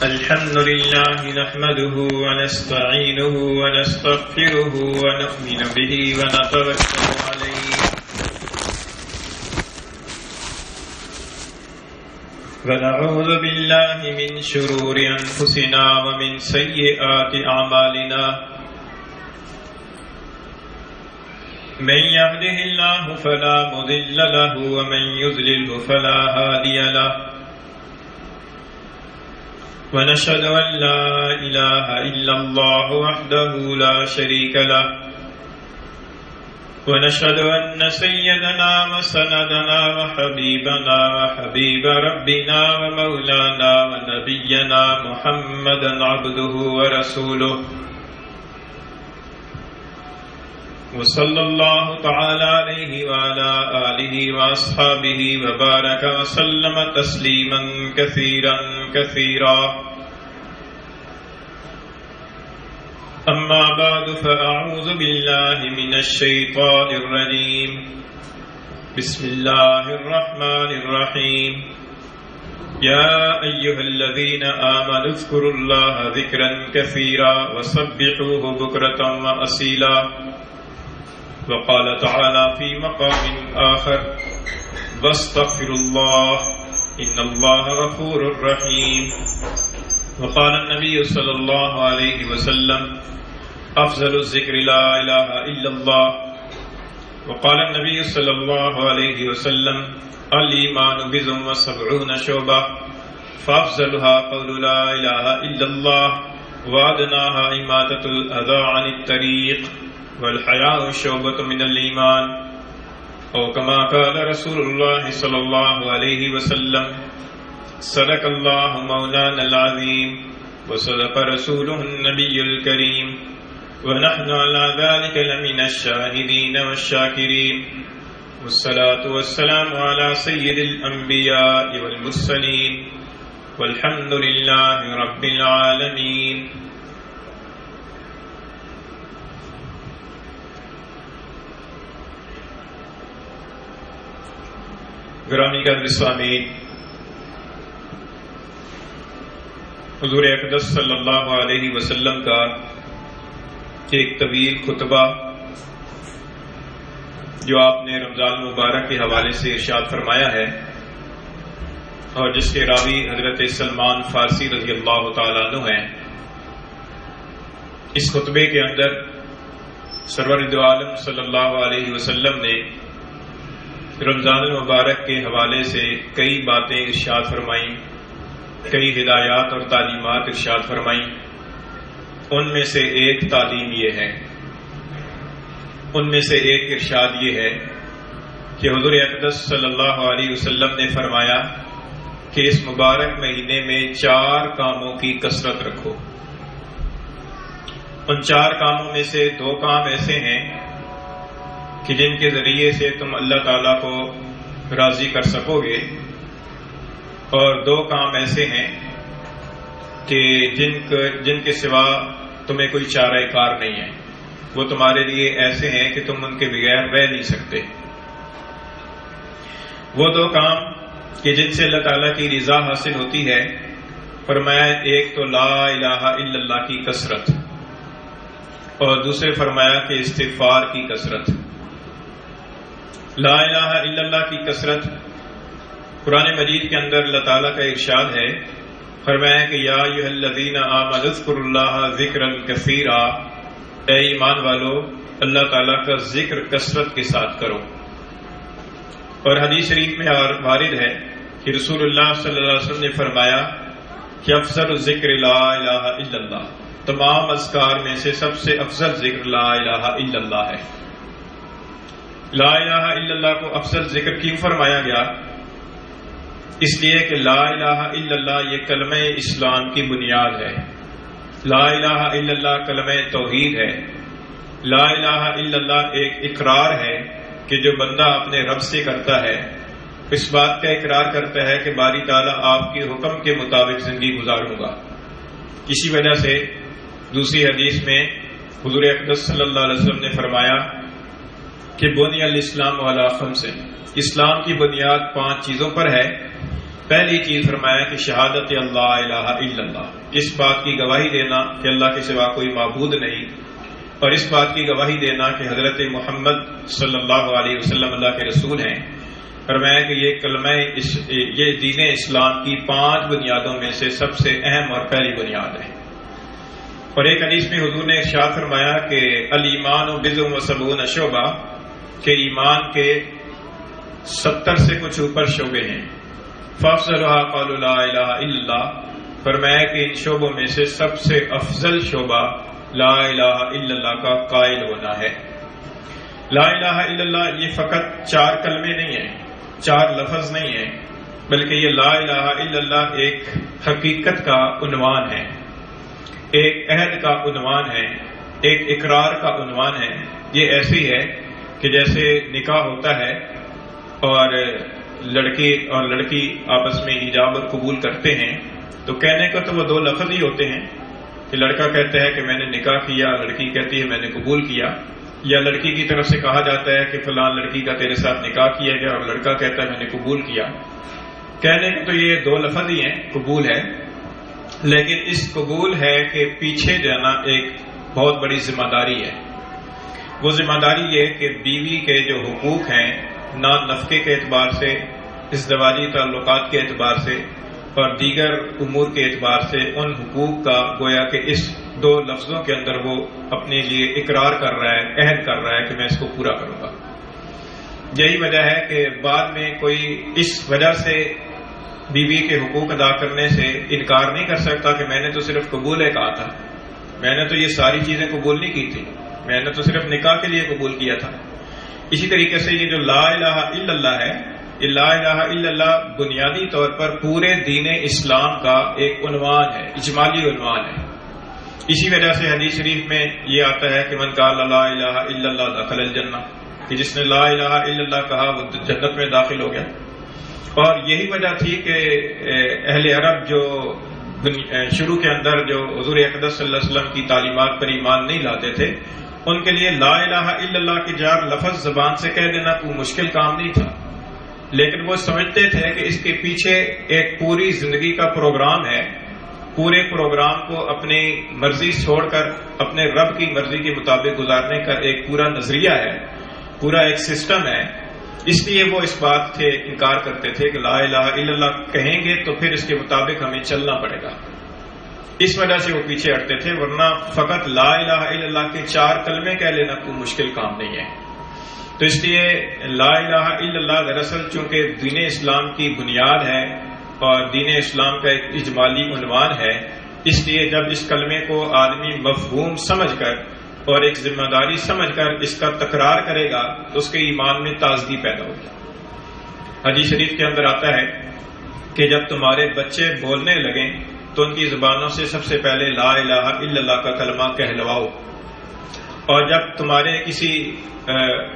الحمد لله نحمده ونستعينه ونستغفره ونؤمن به ونتوكل عليه ونعوذ بالله من شرور أنفسنا ومن سيئات أعمالنا من يهده الله فلا مضل له ومن يضلله فلا هادي له ونشهد أن لا إله إلا الله وحده لا شريك له ونشهد أن سيدنا وسندنا وحبيبنا وحبيب ربنا ومولانا ونبينا محمدا عبده ورسوله وصلى الله تعالى عليه وعلى آله وأصحابه وبارك وسلم تسليما كثيرا كثيرا أما بعد فأعوذ بالله من الشيطان الرجيم بسم الله الرحمن الرحيم يا أيها الذين آمنوا اذكروا الله ذكرا كثيرا وسبحوه بكرة وأصيلا وقال تعالى في مقام آخر واستغفروا الله إن الله غفور رحيم وقال النبي صلى الله عليه وسلم أفضل الذكر لا إله إلا الله وقال النبي صلى الله عليه وسلم الإيمان بضع وسبعون شعبة فأفضلها قول لا إله إلا الله وأدناها إماتة الأذى عن الطريق والحياء شعبة من الإيمان أو كما قال رسول الله صلى الله عليه وسلم صدق الله مولانا العظيم وصدق رسوله النبي الكريم ونحن على ذلك لمن الشاهدين والشاكرين والصلاة والسلام على سيد الأنبياء والمرسلين والحمد لله رب العالمين. گرامی قدر سامعین، حضور اقدس صلی اللہ علیہ وسلم کا ایک طویل خطبہ جو آپ نے رمضان مبارک کے حوالے سے ارشاد فرمایا ہے اور جس کے راوی حضرت سلمان فارسی رضی اللہ تعالیٰ عنہ ہیں، اس خطبے کے اندر سرور دو عالم صلی اللہ علیہ وسلم نے رمضان المبارک کے حوالے سے کئی باتیں ارشاد فرمائیں، کئی ہدایات اور تعلیمات ارشاد فرمائیں۔ ان میں سے ایک تعلیم یہ ہے، ان میں سے ایک ارشاد یہ ہے کہ حضور اقدس صلی اللہ علیہ وسلم نے فرمایا کہ اس مبارک مہینے میں 4 کاموں کی کثرت رکھو۔ ان 4 کاموں میں سے 2 کام ایسے ہیں کہ جن کے ذریعے سے تم اللہ تعالیٰ کو راضی کر سکو گے، اور 2 کام ایسے ہیں کہ جن کے سوا تمہیں کوئی چارہ کار نہیں ہے، وہ تمہارے لیے ایسے ہیں کہ تم ان کے بغیر رہ نہیں سکتے۔ وہ 2 کام کہ جن سے اللہ تعالیٰ کی رضا حاصل ہوتی ہے، فرمایا ایک تو لا الہ الا اللہ کی کثرت، اور دوسرے فرمایا کہ استغفار کی کثرت۔ لا الہ الا اللہ کی کثرت، قرآن مجید کے اندر اللہ تعالیٰ کا ارشاد ہے، فرمایا کہ یا ایھا الذین آمنوا اذکروا اللہ ذکرا کثیرا، اے ایمان والو اللہ تعالیٰ کا ذکر کثرت کے ساتھ کرو۔ اور حدیث شریف میں وارد ہے کہ رسول اللہ صلی اللہ علیہ وسلم نے فرمایا کہ افضل الذکر لا الہ الا اللہ، تمام اذکار میں سے سب سے افضل ذکر لا الہ الا اللہ ہے۔ لا الہ الا اللہ کو افضل ذکر کیوں فرمایا گیا؟ اس لیے کہ لا الہ الا اللہ یہ کلمہ اسلام کی بنیاد ہے۔ لا الہ الا اللہ کلمہ توحید ہے۔ لا الہ الا اللہ ایک اقرار ہے کہ جو بندہ اپنے رب سے کرتا ہے، اس بات کا اقرار کرتا ہے کہ باری تعالیٰ آپ کے حکم کے مطابق زندگی گزاروں گا۔ اسی وجہ سے دوسری حدیث میں حضور اقدس صلی اللہ علیہ وسلم نے فرمایا کہ بنی الاسلام علی خمس، اسلام کی بنیاد 5 چیزوں پر ہے، پہلی چیز فرمایا کہ شہادت اللہ الہ الا اللہ، اس بات کی گواہی دینا کہ اللہ کے سوا کوئی معبود نہیں، اور اس بات کی گواہی دینا کہ حضرت محمد صلی اللہ علیہ وسلم اللہ کے رسول ہیں۔ فرمایا کہ یہ کلمہ یہ دین اسلام کی 5 بنیادوں میں سے سب سے اہم اور پہلی بنیاد ہے۔ اور ایک حدیث میں حضور نے ارشاد فرمایا کہ الایمان بضع و سبعون شعبہ، کہ ایمان کے 70 سے کچھ اوپر شعبے ہیں۔ فافضلها قول لا الہ الا اللہ، فرمایا کہ ان شعبوں میں سے سب سے افضل شعبہ لا الہ الا اللہ کا قائل ہونا ہے۔ لا الہ الا اللہ یہ فقط 4 کلمے نہیں ہیں، 4 لفظ نہیں ہیں، بلکہ یہ لا الہ الا اللہ ایک حقیقت کا عنوان ہے، ایک عہد کا عنوان ہے، ایک اقرار کا عنوان ہے۔ یہ ایسی ہے کہ جیسے نکاح ہوتا ہے اور لڑکی اور لڑکی آپس میں ایجاب اور قبول کرتے ہیں، تو کہنے کو تو وہ 2 لفظ ہی ہوتے ہیں کہ لڑکا کہتا ہے کہ میں نے نکاح کیا، لڑکی کہتی ہے میں نے قبول کیا، یا لڑکی کی طرف سے کہا جاتا ہے کہ فلاں لڑکی کا تیرے ساتھ نکاح کیا گیا، اور لڑکا کہتا ہے میں نے قبول کیا۔ کہنے کو تو یہ 2 لفظ ہی ہیں، قبول ہے، لیکن اس قبول ہے کہ پیچھے جانا ایک بہت بڑی ذمہ داری ہے۔ وہ ذمہ داری یہ کہ بیوی کے جو حقوق ہیں، نان نفقے کے اعتبار سے، ازدواجی تعلقات کے اعتبار سے اور دیگر امور کے اعتبار سے، ان حقوق کا گویا کہ اس 2 لفظوں کے اندر وہ اپنے لیے اقرار کر رہا ہے، عہد کر رہا ہے کہ میں اس کو پورا کروں گا۔ یہی وجہ ہے کہ بعد میں کوئی اس وجہ سے بیوی کے حقوق ادا کرنے سے انکار نہیں کر سکتا کہ میں نے تو صرف قبول ہے کہا تھا، میں نے تو یہ ساری چیزیں قبول نہیں کی تھی، میں نے تو صرف نکاح کے لیے قبول کیا تھا۔ اسی طریقے سے یہ جو لا الہ الا اللہ ہے، یہ لا الہ الا اللہ بنیادی طور پر پورے دین اسلام کا ایک عنوان ہے، اجمالی عنوان ہے۔ اسی وجہ سے حدیث شریف میں یہ آتا ہے کہ من قال لا الہ الا اللہ دخل الجنہ، کہ جس نے لا الہ الا اللہ کہا وہ جنت میں داخل ہو گیا۔ اور یہی وجہ تھی کہ اہل عرب جو شروع کے اندر جو حضور اقدس صلی اللہ علیہ وسلم کی تعلیمات پر ایمان نہیں لاتے تھے، ان کے لیے لا الہ الا اللہ کے 4 لفظ زبان سے کہہ دینا کوئی مشکل کام نہیں تھا، لیکن وہ سمجھتے تھے کہ اس کے پیچھے ایک پوری زندگی کا پروگرام ہے، پورے پروگرام کو اپنی مرضی چھوڑ کر اپنے رب کی مرضی کے مطابق گزارنے کا ایک پورا نظریہ ہے، پورا ایک سسٹم ہے۔ اس لیے وہ اس بات سے انکار کرتے تھے کہ لا الہ الا اللہ کہیں گے تو پھر اس کے مطابق ہمیں چلنا پڑے گا، اس وجہ سے وہ پیچھے ہٹتے تھے، ورنہ فقط لا الہ الا اللہ کے 4 کلمے کہہ لینا کوئی مشکل کام نہیں ہے۔ تو اس لیے لا الہ الا اللہ دراصل چونکہ دین اسلام کی بنیاد ہے اور دین اسلام کا ایک اجمالی عنوان ہے، اس لیے جب اس کلمے کو آدمی مفہوم سمجھ کر اور ایک ذمہ داری سمجھ کر اس کا تکرار کرے گا تو اس کے ایمان میں تازگی پیدا ہوگی۔ حدیث شریف کے اندر آتا ہے کہ جب تمہارے بچے بولنے لگیں تو ان کی زبانوں سے سب سے پہلے لا الہ الا اللہ کا کلمہ کہلواؤ، اور جب تمہارے کسی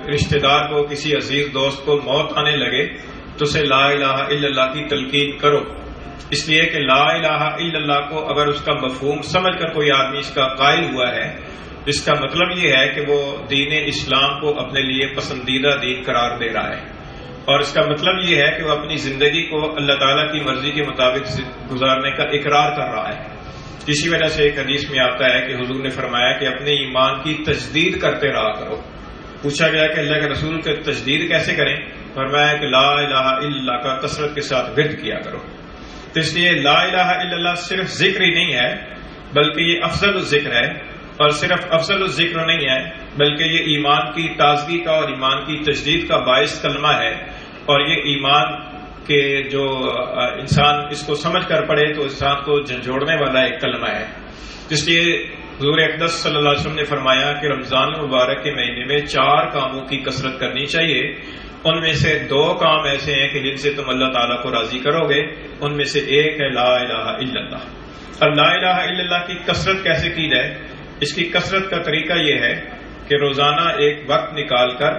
رشتہ دار کو، کسی عزیز دوست کو موت آنے لگے تو اسے لا الہ الا اللہ کی تلقین کرو، اس لیے کہ لا الہ الا اللہ کو اگر اس کا مفہوم سمجھ کر کوئی آدمی اس کا قائل ہوا ہے، اس کا مطلب یہ ہے کہ وہ دین اسلام کو اپنے لیے پسندیدہ دین قرار دے رہا ہے، اور اس کا مطلب یہ ہے کہ وہ اپنی زندگی کو اللہ تعالیٰ کی مرضی کے مطابق گزارنے کا اقرار کر رہا ہے۔ اسی وجہ سے ایک حدیث میں آتا ہے کہ حضور نے فرمایا کہ اپنے ایمان کی تجدید کرتے رہا کرو۔ پوچھا گیا کہ اللہ کے رسول کی تجدید کیسے کریں؟ فرمایا کہ لا الہ الا اللہ کا کثرت کے ساتھ ورد کیا کرو۔ تو اس لیے لا الہ الا اللہ صرف ذکر ہی نہیں ہے، بلکہ یہ افضل الذکر ہے، اور صرف افضل الذکر نہیں ہے بلکہ یہ ایمان کی تازگی کا اور ایمان کی تجدید کا باعث کلمہ ہے، اور یہ ایمان کے جو انسان اس کو سمجھ کر پڑھے تو انسان کو جھنجھوڑنے والا ایک کلمہ ہے۔ اس لیے حضور اقدس صلی اللہ علیہ وسلم نے فرمایا کہ رمضان مبارک کے مہینے میں 4 کاموں کی کثرت کرنی چاہیے، ان میں سے 2 کام ایسے ہیں کہ جن سے تم اللہ تعالیٰ کو راضی کرو گے، ان میں سے ایک ہے لا الہ الا اللہ۔ اب لا الہ الا اللہ کی کثرت کیسے کی جائے؟ اس کی کثرت کا طریقہ یہ ہے کہ روزانہ ایک وقت نکال کر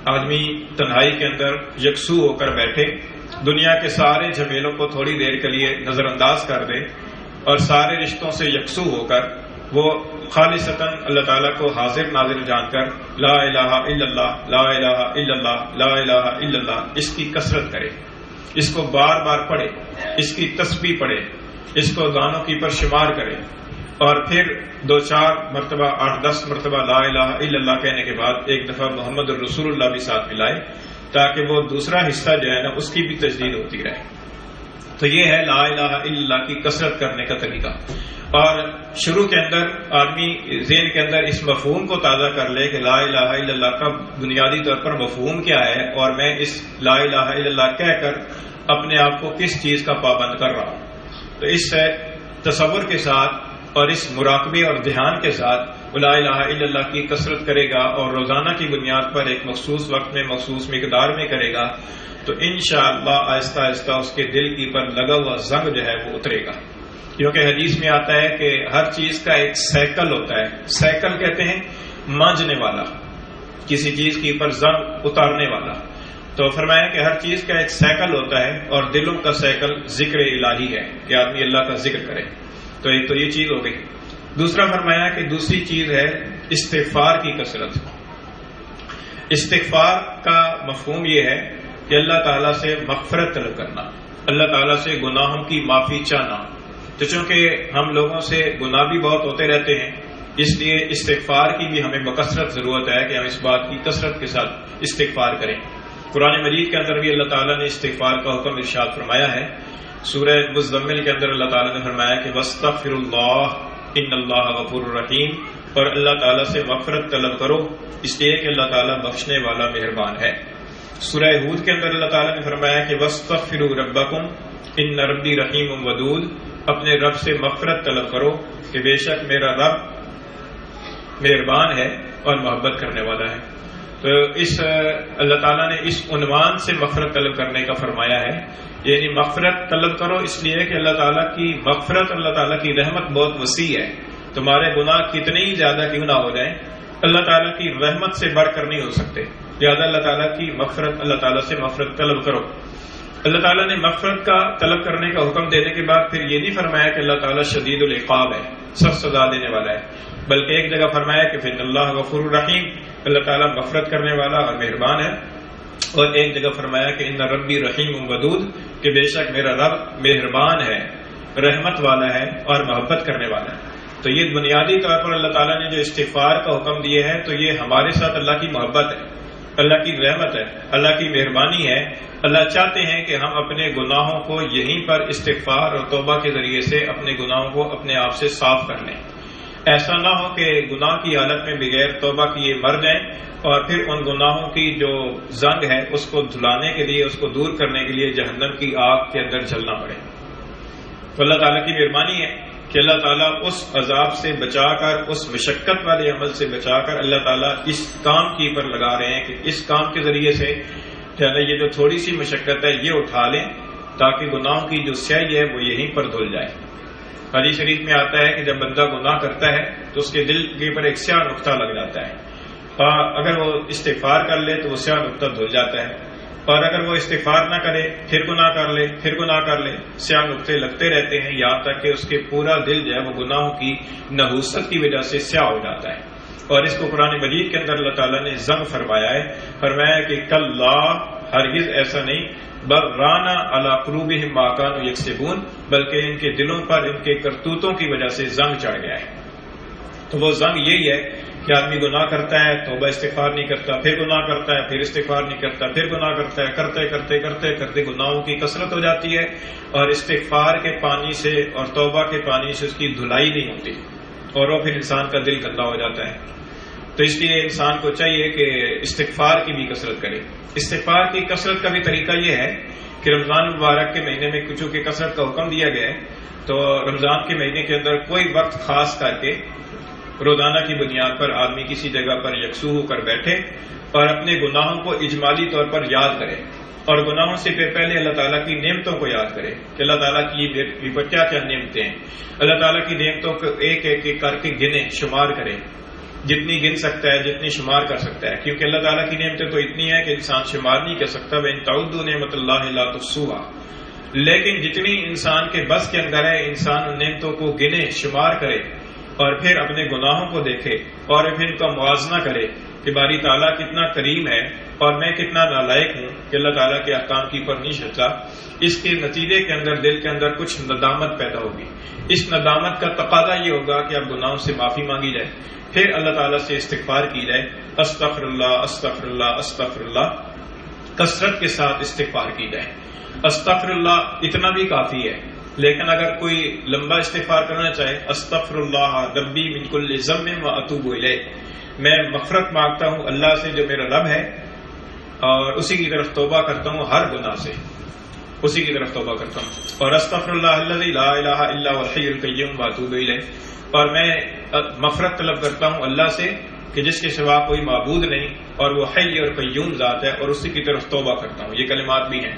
آدمی تنہائی کے اندر یکسو ہو کر بیٹھے، دنیا کے سارے جھمیلوں کو تھوڑی دیر کے لیے نظر انداز کر دے، اور سارے رشتوں سے یکسو ہو کر وہ خالصتاً اللہ تعالیٰ کو حاضر ناظر جان کر لا الہ الا اللہ، لا الہ الا اللہ، لا الہ الا اللہ اس کی کثرت کرے۔ اس کو بار بار پڑھے، اس کی تسبیح پڑھے، اس کو دانوں کی پر شمار کرے، اور پھر 2-4 مرتبہ 8-10 مرتبہ لا الہ الا اللہ کہنے کے بعد ایک دفعہ محمد الرسول اللہ بھی ساتھ ملائے، تاکہ وہ دوسرا حصہ جو ہے نا اس کی بھی تجدید ہوتی رہے۔ تو یہ ہے لا الہ الا اللہ کی کثرت کرنے کا طریقہ۔ اور شروع کے اندر آدمی ذہن کے اندر اس مفہوم کو تازہ کر لے کہ لا الہ الا اللہ کا بنیادی طور پر مفہوم کیا ہے، اور میں اس لا الہ الا اللہ کہہ کر اپنے آپ کو کس چیز کا پابند کر رہا ہوں۔ تو اس تصور کے ساتھ اور اس مراقبے اور دھیان کے ساتھ وہ لا الہ الا اللہ کی کثرت کرے گا، اور روزانہ کی بنیاد پر ایک مخصوص وقت میں مخصوص مقدار میں کرے گا، تو انشاءاللہ آہستہ آہستہ اس کے دل کی پر لگا ہوا زنگ جو ہے وہ اترے گا۔ کیونکہ حدیث میں آتا ہے کہ ہر چیز کا ایک سائیکل ہوتا ہے، سائیکل کہتے ہیں مانجنے والا، کسی چیز کی پر زنگ اتارنے والا۔ تو فرمایا کہ ہر چیز کا ایک سائیکل ہوتا ہے، اور دلوں کا سائیکل ذکر الہی ہے کہ آدمی اللہ کا ذکر کرے۔ تو ایک تو یہ چیز ہو گئی۔ دوسرا فرمایا کہ دوسری چیز ہے استغفار کی کثرت۔ استغفار کا مفہوم یہ ہے کہ اللہ تعالیٰ سے مغفرت طلب کرنا، اللہ تعالیٰ سے گناہوں کی معافی چاہنا۔ تو چونکہ ہم لوگوں سے گناہ بھی بہت ہوتے رہتے ہیں، اس لیے استغفار کی بھی ہمیں بکثرت ضرورت ہے کہ ہم اس بات کی کثرت کے ساتھ استغفار کریں۔ قرآن مجید کے اندر بھی اللہ تعالیٰ نے استغفار کا حکم ارشاد فرمایا ہے۔ سورہ مزمل کے اندر اللہ تعالیٰ نے فرمایا کہ وَاسْتَغْفِرُ اللَّهَ إِنَّ اللَّهَ غَفُورٌ رَحِيمٌ، اور اللہ تعالیٰ سے مغفرت طلب کرو، اس لیے کہ اللہ تعالیٰ بخشنے والا مہربان ہے۔ سورہ ہود کے اندر اللہ تعالیٰ نے فرمایا کہ وَاسْتَغْفِرُوا رَبَّكُمْ إِنَّ رَبِّي رَحِيمٌ وَدُودٌ، اپنے رب سے مغفرت طلب کرو کہ بے شک میرا رب مہربان ہے اور محبت کرنے والا ہے۔ تو اس اللہ تعالیٰ نے اس عنوان سے مغفرت طلب کرنے کا فرمایا ہے، یعنی مغفرت طلب کرو اس لیے کہ اللہ تعالیٰ کی مغفرت، اللہ تعالیٰ کی رحمت بہت وسیع ہے۔ تمہارے گناہ کتنے ہی زیادہ کیوں نہ ہو جائیں، اللہ تعالیٰ کی رحمت سے بڑھ کر نہیں ہو سکتے، لہٰذا اللہ تعالیٰ کی مغفرت، اللہ تعالیٰ سے مغفرت طلب کرو۔ اللہ تعالیٰ نے مغفرت کا طلب کرنے کا حکم دینے کے بعد پھر یہ نہیں فرمایا کہ اللہ تعالیٰ شدید العقاب ہے، سخت سزا دینے والا ہے، بلکہ ایک جگہ فرمایا کہ فإن اللہ غفور رحیم، اللہ تعالیٰ مغفرت کرنے والا اور مہربان ہے، اور ایک جگہ فرمایا کہ ان ربی رحیم ودود، کہ بے شک میرا رب مہربان ہے، رحمت والا ہے اور محبت کرنے والا ہے۔ تو یہ بنیادی طور پر اللہ تعالیٰ نے جو استغفار کا حکم دیا ہے، تو یہ ہمارے ساتھ اللہ کی محبت ہے، اللہ کی رحمت ہے، اللہ کی مہربانی ہے۔ اللہ چاہتے ہیں کہ ہم اپنے گناہوں کو یہیں پر استغفار اور توبہ کے ذریعے سے اپنے گناہوں کو اپنے آپ سے صاف کر لیں۔ ایسا نہ ہو کہ گناہ کی حالت میں بغیر توبہ کیے مر جائیں، اور پھر ان گناہوں کی جو زنگ ہے اس کو دھلانے کے لیے، اس کو دور کرنے کے لیے جہنم کی آگ کے اندر جلنا پڑے۔ تو اللہ تعالیٰ کی مہربانی ہے کہ اللہ تعالیٰ اس عذاب سے بچا کر، اس مشقت والے عمل سے بچا کر اللہ تعالیٰ اس کام کی پر لگا رہے ہیں کہ اس کام کے ذریعے سے یہ جو تھوڑی سی مشقت ہے یہ اٹھا لیں، تاکہ گناہوں کی جو سیاہی ہے وہ یہیں پر دھل جائے۔ حدیث شریف میں آتا ہے کہ جب بندہ گناہ کرتا ہے تو اس کے دل کے پر ایک سیاہ نقطہ لگ جاتا ہے، اگر وہ استغفار کر لے تو وہ سیاہ نقطہ دھل جاتا ہے، اور اگر وہ استغفار نہ کرے، پھر گناہ کر لے، پھر گناہ کر لے، سیاہ نقطے لگتے رہتے ہیں، یہاں تک کہ اس کے پورا دل جو ہے وہ گناہوں کی نحوست کی وجہ سے سیاہ ہو جاتا ہے۔ اور اس کو قرآن مجید کے اندر اللہ تعالیٰ نے زنگ فرمایا ہے، فرمایا کہ کلا، ہرگز ایسا نہیں، بل رانا علی قلوبہم ما کانوا یکسبون، بلکہ ان کے دلوں پر ان کے کرتوتوں کی وجہ سے زنگ چڑھ گیا ہے۔ تو وہ زنگ یہی ہے کہ آدمی گناہ کرتا ہے، توبہ استغفار نہیں کرتا، پھر گناہ کرتا ہے، پھر استغفار نہیں کرتا، پھر گناہ کرتا ہے، کرتے کرتے کرتے کرتے گناہوں کی کثرت ہو جاتی ہے، اور استغفار کے پانی سے اور توبہ کے پانی سے اس کی دھلائی نہیں ہوتی، اور وہ پھر انسان کا دل گندا ہو جاتا ہے۔ تو اس لیے انسان کو چاہیے کہ استغفار کی بھی کثرت کرے۔ استغفار کی کثرت کا بھی طریقہ یہ ہے کہ رمضان مبارک کے مہینے میں چونکہ کثرت کا حکم دیا گیا ہے، تو رمضان کے مہینے کے اندر کوئی وقت خاص کر کے روزانہ کی بنیاد پر آدمی کسی جگہ پر یکسو ہو کر بیٹھے اور اپنے گناہوں کو اجمالی طور پر یاد کرے، اور گناہوں سے پہلے اللہ تعالیٰ کی نعمتوں کو یاد کرے کہ اللہ تعالیٰ کی کیا کیا نعمتیں ہیں، اللہ تعالیٰ کی نعمتوں کو ایک ایک کر کے گنے، شمار کرے، جتنی گن سکتا ہے، جتنی شمار کر سکتا ہے، کیونکہ اللہ تعالیٰ کی نعمتیں تو اتنی ہیں کہ انسان شمار نہیں کر سکتا۔ وَإِن تَعُدُّوا نِعْمَتَ اللَّهِ لَا تُحْصُوهَا، لیکن جتنی انسان کے بس کے اندر ہے، انسان ان نعمتوں کو گنے، شمار کرے، اور پھر اپنے گناہوں کو دیکھے اور پھر ان کا موازنہ کرے کہ باری تعالیٰ کتنا کریم ہے اور میں کتنا نالائق ہوں کہ اللہ تعالیٰ کے احکام کی پر نہیں چلتا، اس کے نتیجے کے اندر دل کے اندر کچھ ندامت پیدا ہوگی۔ اس ندامت کا تقاضا یہ ہوگا کہ اب گناہوں سے معافی مانگی جائے، پھر اللہ تعالیٰ سے استغفار کی جائے، استغفر اللہ استغفر اللہ استغفر اللہ، کثرت کے ساتھ استغفار کی جائے۔ استغفر اللہ اتنا بھی کافی ہے، لیکن اگر کوئی لمبا استغفار کرنا چاہے، استغفر اللہ ربی من کل ذنب و اتوب الیہ، میں مغفرت مانگتا ہوں اللہ سے جو میرا رب ہے اور اسی کی طرف توبہ کرتا ہوں ہر گناہ سے، اسی کی طرف توبہ کرتا ہوں، اور استغفر اللہ الذی لا الہ الا هو الحی القیوم و اتوب الیہ، اور میں مغفرت طلب کرتا ہوں اللہ سے کہ جس کے سوا کوئی معبود نہیں اور وہ حی اور قیوم ذات ہے، اور اسی کی طرف توبہ کرتا ہوں۔ یہ کلمات بھی ہیں،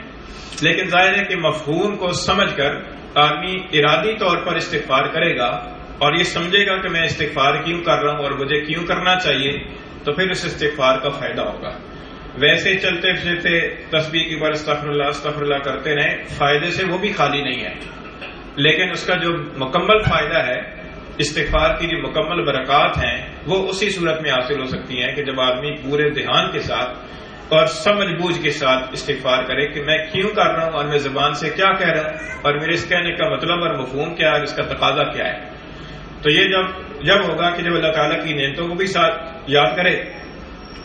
لیکن ظاہر ہے کہ مفہوم کو سمجھ کر آدمی ارادی طور پر استغفار کرے گا اور یہ سمجھے گا کہ میں استغفار کیوں کر رہا ہوں اور مجھے کیوں کرنا چاہیے، تو پھر اس استغفار کا فائدہ ہوگا۔ ویسے چلتے پھرتے تسبیح کی بار استغفر اللہ کرتے رہیں، فائدے سے وہ بھی خالی نہیں ہے، لیکن اس کا جو مکمل فائدہ ہے، استغفار کی جو مکمل برکات ہیں، وہ اسی صورت میں حاصل ہو سکتی ہیں کہ جب آدمی پورے دھیان کے ساتھ اور سمجھ بوجھ کے ساتھ استغفار کرے کہ میں کیوں کر رہا ہوں اور میں زبان سے کیا کہہ رہا ہوں اور میرے اس کہنے کا مطلب اور مفہوم کیا ہے، اس کا تقاضا کیا ہے۔ تو یہ جب ہوگا کہ جب اللہ تعالیٰ کی نعمتوں کو بھی ساتھ یاد کرے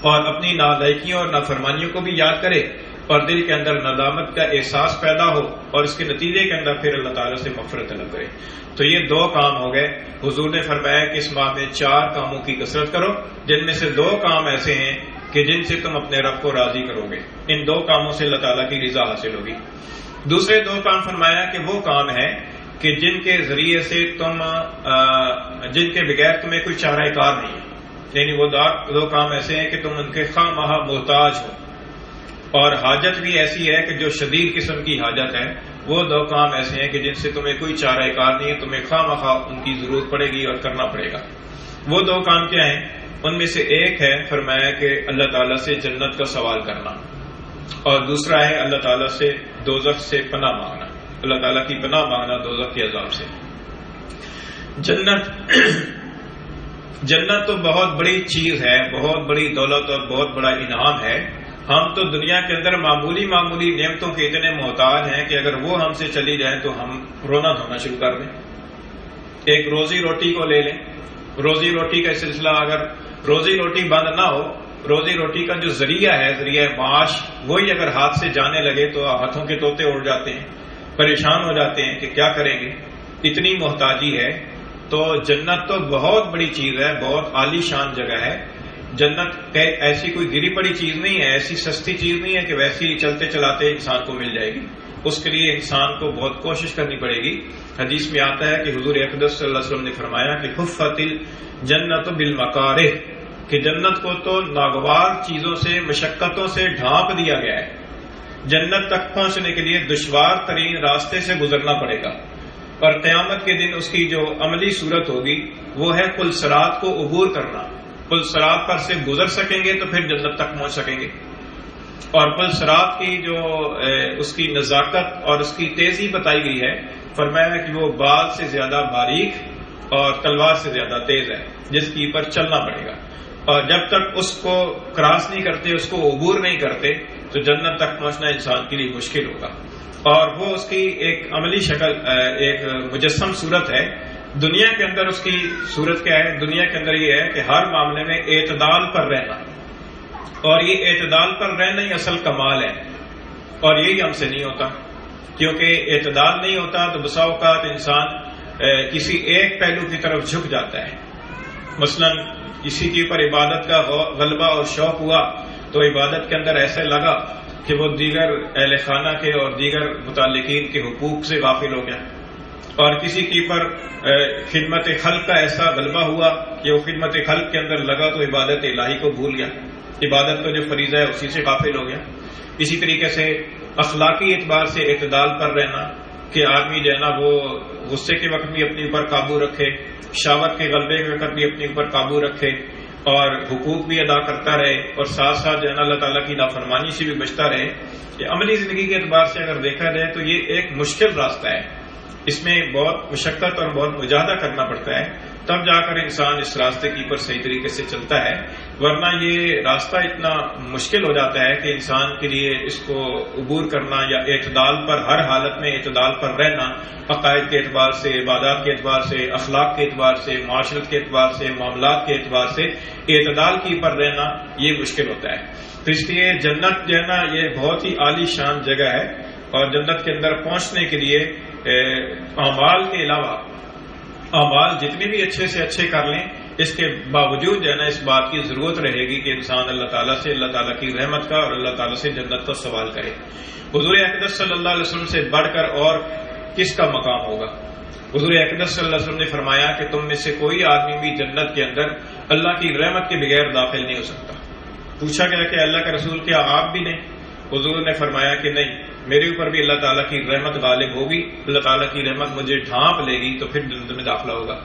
اور اپنی نالائکیوں اور نافرمانیوں کو بھی یاد کرے اور دل کے اندر ندامت کا احساس پیدا ہو اور اس کے نتیجے کے اندر پھر اللہ تعالیٰ سے مغفرت طلب کرے۔ تو یہ 2 کام ہو گئے۔ حضور نے فرمایا کہ اس ماہ میں 4 کاموں کی کثرت کرو، جن میں سے 2 کام ایسے ہیں کہ جن سے تم اپنے رب کو راضی کرو گے، ان 2 کاموں سے اللہ تعالیٰ کی رضا حاصل ہوگی۔ دوسرے 2 کام فرمایا کہ وہ کام ہے کہ جن کے ذریعے سے جن کے بغیر تمہیں کوئی چارہ کار نہیں ہے، یعنی وہ 2 کام ایسے ہیں کہ تم ان کے خواہ مخواہ محتاج ہو، اور حاجت بھی ایسی ہے کہ جو شدید قسم کی حاجت ہے۔ وہ 2 کام ایسے ہیں کہ جن سے تمہیں کوئی چارہ کار نہیں ہے، تمہیں خواہ مخواہ ان کی ضرورت پڑے گی اور کرنا پڑے گا۔ وہ 2 کام کیا ہیں؟ ان میں سے ایک ہے فرمایا کہ اللہ تعالیٰ سے جنت کا سوال کرنا، اور دوسرا ہے اللہ تعالیٰ سے دوزخ سے پناہ مانگنا، اللہ تعالیٰ کی پناہ مانگنا دوزخ کے عذاب سے۔ جنت تو بہت بڑی چیز ہے، بہت بڑی دولت اور بہت بڑا انعام ہے۔ ہم تو دنیا کے اندر معمولی نعمتوں کے اتنے محتاج ہیں کہ اگر وہ ہم سے چلی جائیں تو ہم رونا دھونا شروع کر دیں۔ ایک روزی روٹی کو لے لیں، روزی روٹی کا سلسلہ اگر روزی روٹی بند نہ ہو، روزی روٹی کا جو ذریعہ ہے، ذریعہ معاش، وہی اگر ہاتھ سے جانے لگے تو ہاتھوں کے طوطے اڑ جاتے ہیں، پریشان ہو جاتے ہیں کہ کیا کریں گے، اتنی محتاجی ہے۔ تو جنت تو بہت بڑی چیز ہے، بہت عالی شان جگہ ہے۔ جنت ایسی کوئی گری پڑی چیز نہیں ہے، ایسی سستی چیز نہیں ہے کہ ویسی چلتے چلاتے انسان کو مل جائے گی، اس کے لیے انسان کو بہت کوشش کرنی پڑے گی۔ حدیث میں آتا ہے کہ حضور اقدس صلی اللہ علیہ وسلم نے فرمایا کہ حفت الجنت بالمکارہ، کہ جنت کو تو ناگوار چیزوں سے، مشقتوں سے ڈھانپ دیا گیا ہے۔ جنت تک پہنچنے کے لیے دشوار ترین راستے سے گزرنا پڑے گا، اور قیامت کے دن اس کی جو عملی صورت ہوگی وہ ہے پل صراط کو عبور کرنا۔ پل صراط پر سے گزر سکیں گے تو پھر جنت تک پہنچ سکیں گے، اور پل صراط کی جو اس کی نزاکت اور اس کی تیزی بتائی گئی ہے، فرمایا کہ وہ بال سے زیادہ باریک اور تلوار سے زیادہ تیز ہے، جس کی پر چلنا پڑے گا، اور جب تک اس کو کراس نہیں کرتے، اس کو عبور نہیں کرتے، تو جنت تک پہنچنا انسان کے لیے مشکل ہوگا۔ اور وہ اس کی ایک عملی شکل، ایک مجسم صورت ہے۔ دنیا کے اندر اس کی صورت کیا ہے؟ دنیا کے اندر یہ ہے کہ ہر معاملے میں اعتدال پر رہنا، اور یہ اعتدال پر رہنا ہی اصل کمال ہے، اور یہی ہم سے نہیں ہوتا، کیونکہ اعتدال نہیں ہوتا تو بسا اوقات انسان کسی ایک پہلو کی طرف جھک جاتا ہے۔ مثلا کسی کے اوپر عبادت کا غلبہ اور شوق ہوا تو عبادت کے اندر ایسے لگا کہ وہ دیگر اہل خانہ کے اور دیگر متعلقین کے حقوق سے غافل ہو گیا، اور کسی کے اوپر خدمت خلق کا ایسا غلبہ ہوا کہ وہ خدمت خلق کے اندر لگا تو عبادت الہی کو بھول گیا، عبادت کا جو فریضہ ہے اسی سے غافل ہو گیا۔ اسی طریقے سے اخلاقی اعتبار سے اعتدال پر رہنا، کہ آدمی جو ہے نا وہ غصے کے وقت بھی اپنے اوپر قابو رکھے، شہوت کے غلبے کے وقت بھی اپنے اوپر قابو رکھے، اور حقوق بھی ادا کرتا رہے، اور ساتھ ساتھ جو ہے نا اللہ تعالیٰ کی نافرمانی سے بھی بچتا رہے۔ کہ عملی زندگی کے اعتبار سے اگر دیکھا جائے تو یہ ایک مشکل راستہ ہے، اس میں بہت مشقت اور بہت مجاہدہ کرنا پڑتا ہے، تب جا کر انسان اس راستے کی پر صحیح طریقے سے چلتا ہے، ورنہ یہ راستہ اتنا مشکل ہو جاتا ہے کہ انسان کے لیے اس کو عبور کرنا یا اعتدال پر، ہر حالت میں اعتدال پر رہنا، عقائد کے اعتبار سے، عبادات کے اعتبار سے، اخلاق کے اعتبار سے، معاشرت کے اعتبار سے، معاملات کے اعتبار سے اعتدال کی پر رہنا یہ مشکل ہوتا ہے۔ تو اس لیے جنت جو ہے نا یہ بہت ہی عالی شان جگہ ہے، اور جنت کے اندر پہنچنے کے لیے اعمال کے علاوہ اعمال جتنے بھی اچھے سے اچھے کر لیں، اس کے باوجود جو ہے نا اس بات کی ضرورت رہے گی کہ انسان اللہ تعالیٰ سے، اللہ تعالیٰ کی رحمت کا اور اللہ تعالیٰ سے جنت کا سوال کرے۔ حضور اقدس صلی اللہ علیہ وسلم سے بڑھ کر اور کس کا مقام ہوگا؟ حضور اقدس صلی اللہ علیہ وسلم نے فرمایا کہ تم میں سے کوئی آدمی بھی جنت کے اندر اللہ کی رحمت کے بغیر داخل نہیں ہو سکتا۔ پوچھا گیا کہ اللہ کا رسول کیا آپ بھی نہیں؟ حضور نے فرمایا کہ نہیں، میرے اوپر بھی اللہ تعالیٰ کی رحمت غالب ہوگی، اللہ تعالیٰ کی رحمت مجھے ڈھانپ لے گی تو پھر جنت میں داخلہ ہوگا۔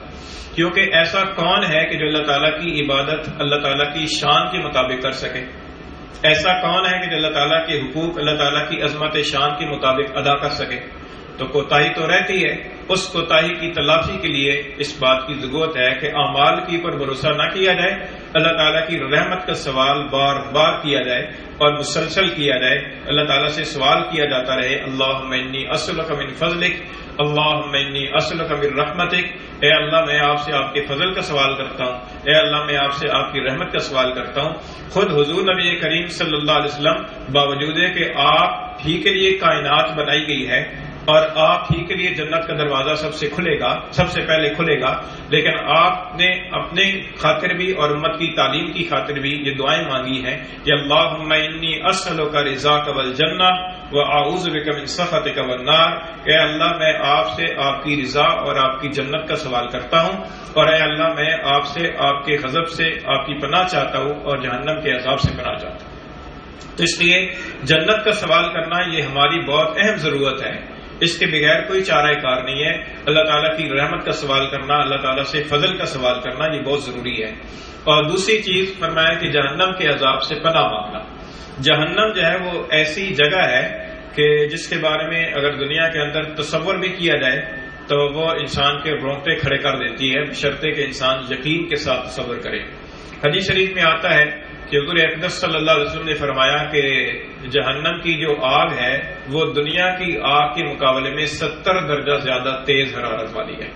کیونکہ ایسا کون ہے کہ جو اللہ تعالیٰ کی عبادت اللہ تعالیٰ کی شان کے مطابق کر سکے؟ ایسا کون ہے کہ جو اللہ تعالیٰ کے حقوق اللہ تعالیٰ کی عظمت شان کے مطابق ادا کر سکے؟ تو کوتاہی تو رہتی ہے۔ اس کوتاہی کی تلافی کے لیے اس بات کی ضرورت ہے کہ اعمال کی پر بھروسہ نہ کیا جائے، اللہ تعالیٰ کی رحمت کا سوال بار بار کیا جائے اور مسلسل کیا جائے، اللہ تعالیٰ سے سوال کیا جاتا رہے، اللہم انی اسألک من فضلک، اللہم انی اسألک من رحمتک، اے اللہ میں آپ سے آپ کے فضل کا سوال کرتا ہوں، اے اللہ میں آپ سے آپ کی رحمت کا سوال کرتا ہوں۔ خود حضور نبی کریم صلی اللہ علیہ وسلم باوجود ہے کہ آپ ہی کے لیے کائنات بنائی گئی ہے اور آپ ہی کے لیے جنت کا دروازہ سب سے پہلے کھلے گا، لیکن آپ نے اپنے خاطر بھی اور امت کی تعلیم کی خاطر بھی یہ دعائیں مانگی ہیں کہ اللہم انی اسألک رضاک والجنہ واعوذ بک من سخطک والنار، کہ اللہ میں آپ سے آپ کی رضا اور آپ کی جنت کا سوال کرتا ہوں، اور اے اللہ میں آپ سے آپ کے غضب سے آپ کی پناہ چاہتا ہوں اور جہنم کے عذاب سے پناہ چاہتا ہوں۔ تو اس لیے جنت کا سوال کرنا یہ ہماری بہت اہم ضرورت ہے، اس کے بغیر کوئی چارہ کار نہیں ہے۔ اللہ تعالیٰ کی رحمت کا سوال کرنا، اللہ تعالیٰ سے فضل کا سوال کرنا یہ بہت ضروری ہے۔ اور دوسری چیز فرمایا کہ جہنم کے عذاب سے پناہ مانگنا۔ جہنم جو ہے وہ ایسی جگہ ہے کہ جس کے بارے میں اگر دنیا کے اندر تصور بھی کیا جائے تو وہ انسان کے رونگٹے کھڑے کر دیتی ہے، بشرطے کہ انسان یقین کے ساتھ تصور کرے۔ حدیث شریف میں آتا ہے کہ حضور اقدس صلی اللہ علیہ وسلم نے فرمایا کہ جہنم کی جو آگ ہے وہ دنیا کی آگ کے مقابلے میں 70 درجہ زیادہ تیز حرارت والی ہے،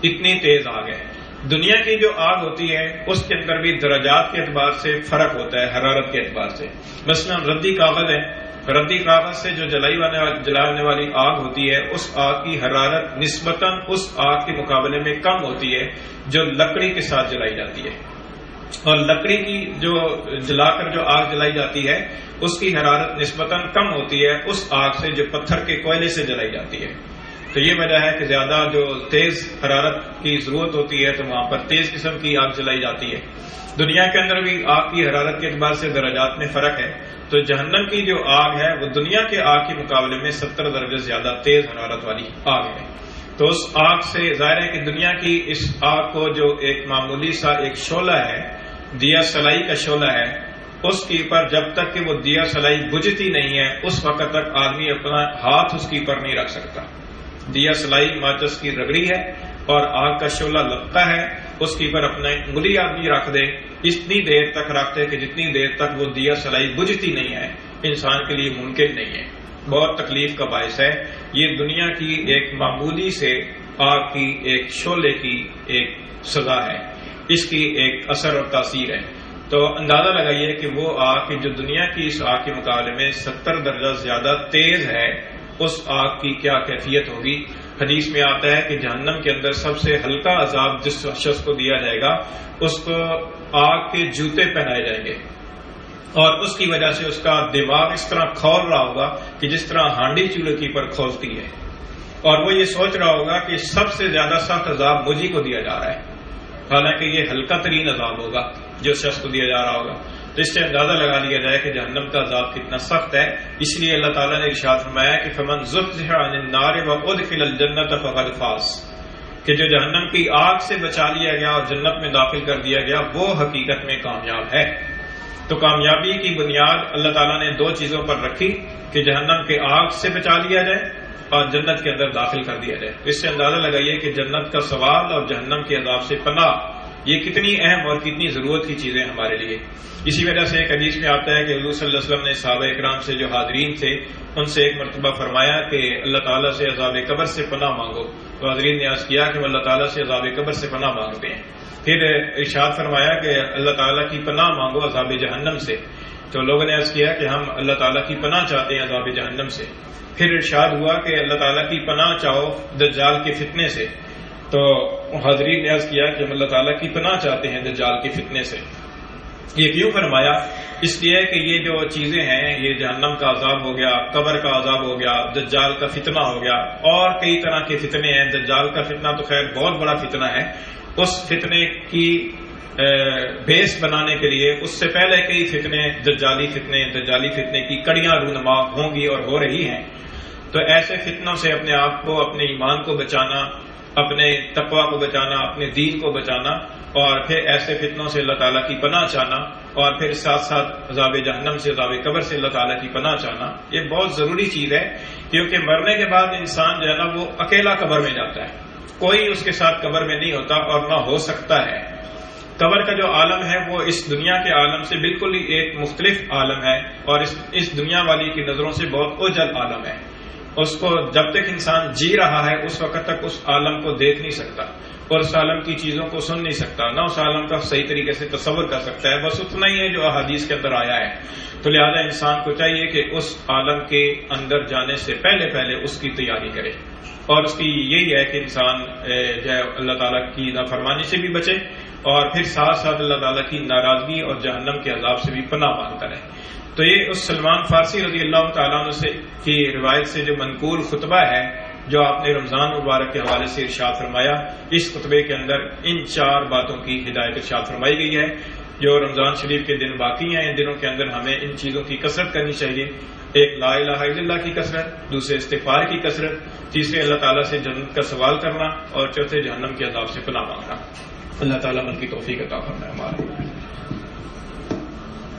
اتنی تیز آگ ہے۔ دنیا کی جو آگ ہوتی ہے اس کے اندر بھی درجات کے اعتبار سے فرق ہوتا ہے، حرارت کے اعتبار سے۔ مثلا ردی کاغذ ہے، ردی کاغذ سے جو جلانے والی آگ ہوتی ہے اس آگ کی حرارت نسبتاً اس آگ کے مقابلے میں کم ہوتی ہے جو لکڑی کے ساتھ جلائی جاتی ہے، اور لکڑی کی جو جلا کر جو آگ جلائی جاتی ہے اس کی حرارت نسبتاً کم ہوتی ہے اس آگ سے جو پتھر کے کوئلے سے جلائی جاتی ہے۔ تو یہ وجہ ہے کہ زیادہ جو تیز حرارت کی ضرورت ہوتی ہے تو وہاں پر تیز قسم کی آگ جلائی جاتی ہے۔ دنیا کے اندر بھی آگ کی حرارت کے اعتبار سے درجات میں فرق ہے، تو جہنم کی جو آگ ہے وہ دنیا کے آگ کے مقابلے میں 70 درجے زیادہ تیز حرارت والی آگ ہے۔ تو اس آگ سے ظاہر ہے کہ دنیا کی اس آگ کو جو ایک معمولی سا ایک شعلہ ہے، دیا سلائی کا شعلہ ہے، اس کے اوپر جب تک کہ وہ دیا سلائی بجھتی نہیں ہے اس وقت تک آدمی اپنا ہاتھ اس کے اوپر نہیں رکھ سکتا۔ دیا سلائی ماچس کی رگڑی ہے اور آگ کا شعلہ لگتا ہے، اس کے اوپر اپنا انگلی آدمی رکھ دے، اتنی دیر تک رکھتے کہ جتنی دیر تک وہ دیا سلائی بجھتی نہیں ہے انسان کے لیے ممکن نہیں ہے، بہت تکلیف کا باعث ہے۔ یہ دنیا کی ایک معمولی سے آگ کی ایک شعلے کی ایک سزا ہے، اس کی ایک اثر اور تاثیر ہے۔ تو اندازہ لگائیے کہ وہ آگ جو دنیا کی اس آگ کے مقابلے میں 70 درجہ زیادہ تیز ہے، اس آگ کی کیا کیفیت ہوگی۔ حدیث میں آتا ہے کہ جہنم کے اندر سب سے ہلکا عذاب جس شخص کو دیا جائے گا اس کو آگ کے جوتے پہنائے جائیں گے، اور اس کی وجہ سے اس کا دماغ اس طرح کھول رہا ہوگا کہ جس طرح ہانڈی چولہے کی پر کھولتی ہے، اور وہ یہ سوچ رہا ہوگا کہ سب سے زیادہ سخت عذاب مجھے کو دیا جا رہا ہے، حالانکہ یہ ہلکا ترین عذاب ہوگا جو شخص کو دیا جا رہا ہوگا۔ تو اس سے اندازہ لگا لیا جائے کہ جہنم کا عذاب کتنا سخت ہے۔ اس لیے اللہ تعالیٰ نے ارشاد فرمایا کہ فمن زحزح عن النار وادخل الجنۃ فقد فاز، کہ جو جہنم کی آگ سے بچا لیا گیا اور جنت میں داخل کر دیا گیا وہ حقیقت میں کامیاب ہے۔ تو کامیابی کی بنیاد اللہ تعالیٰ نے دو چیزوں پر رکھی کہ جہنم کے آگ سے بچا لیا جائے اور جنت کے اندر داخل کر دیا جائے. اس سے اندازہ لگائیے کہ جنت کا سوال اور جہنم کے عذاب سے پناہ یہ کتنی اہم اور کتنی ضرورت کی چیزیں ہمارے لیے. اسی وجہ سے ایک حدیث میں آتا ہے کہ حضور صلی اللہ علیہ وسلم نے صحابہ اکرام سے جو حاضرین تھے ان سے ایک مرتبہ فرمایا کہ اللہ تعالیٰ سے عذاب قبر سے پناہ مانگو. تو حاضرین نے عرض کیا کہ وہ اللہ تعالیٰ سے عذاب قبر سے پناہ مانگتے ہیں. پھر ارشاد فرمایا کہ اللہ تعالیٰ کی پناہ مانگو عذاب جہنم سے. تو لوگوں نے عرض کیا کہ ہم اللہ تعالیٰ کی پناہ چاہتے ہیں عذاب جہنم سے. پھر ارشاد ہوا کہ اللہ تعالیٰ کی پناہ چاہو دجال کے فتنے سے. تو حاضرین نے عرض کیا کہ ہم اللہ تعالیٰ کی پناہ چاہتے ہیں دجال کے فتنے سے. یہ کیوں فرمایا؟ اس لیے کہ یہ جو چیزیں ہیں یہ جہنم کا عذاب ہو گیا، قبر کا عذاب ہو گیا، دجال کا فتنہ ہو گیا، اور کئی طرح کے فتنے ہیں. دجال کا فتنہ تو خیر بہت بڑا فتنہ ہے. اس فتنے کی بیس بنانے کے لیے اس سے پہلے کئی فتنے دجالی فتنے کی کڑیاں رونما ہوں گی اور ہو رہی ہیں. تو ایسے فتنوں سے اپنے آپ کو، اپنے ایمان کو بچانا، اپنے تقوی کو بچانا، اپنے دین کو بچانا، اور پھر ایسے فتنوں سے اللہ تعالیٰ کی پناہ چاہنا، اور پھر ساتھ ساتھ عذاب جہنم سے، عذاب قبر سے اللہ تعالیٰ کی پناہ چاہنا، یہ بہت ضروری چیز ہے. کیونکہ مرنے کے بعد انسان جو ہے نا وہ اکیلا قبر میں جاتا ہے، کوئی اس کے ساتھ قبر میں نہیں ہوتا اور نہ ہو سکتا ہے. قبر کا جو عالم ہے وہ اس دنیا کے عالم سے بالکل ہی ایک مختلف عالم ہے، اور اس دنیا والی کی نظروں سے بہت اوجھل عالم ہے. اس کو جب تک انسان جی رہا ہے اس وقت تک اس عالم کو دیکھ نہیں سکتا، اور اس عالم کی چیزوں کو سن نہیں سکتا، نہ اس عالم کا صحیح طریقے سے تصور کر سکتا ہے. بس اتنا ہی ہے جو احادیث کے اندر آیا ہے. تو لہذا انسان کو چاہیے کہ اس عالم کے اندر جانے سے پہلے اس کی تیاری کرے، اور اس کی یہی ہے کہ انسان جو ہے اللہ تعالیٰ کی نافرمانی سے بھی بچے، اور پھر ساتھ ساتھ اللہ تعالیٰ کی ناراضگی اور جہنم کے عذاب سے بھی پناہ مانگتا رہے. تو یہ اس سلمان فارسی رضی اللہ تعالیٰ عنہ سے کی روایت سے جو منقول خطبہ ہے جو آپ نے رمضان مبارک کے حوالے سے ارشاد فرمایا، اس خطبے کے اندر ان 4 باتوں کی ہدایت ارشاد فرمائی گئی ہے. جو رمضان شریف کے دن باقی ہیں ان دنوں کے اندر ہمیں ان چیزوں کی کثرت کرنی چاہیے. ایک لا الہ الا اللہ کی کثرت، دوسرے استغفار کی کثرت، تیسرے اللہ تعالیٰ سے جنت کا سوال کرنا، اور چوتھے جہنم کے عذاب سے پناہ مانگنا. اللہ تعالیٰ من کی توفیق عطا فرمائے ہمارے.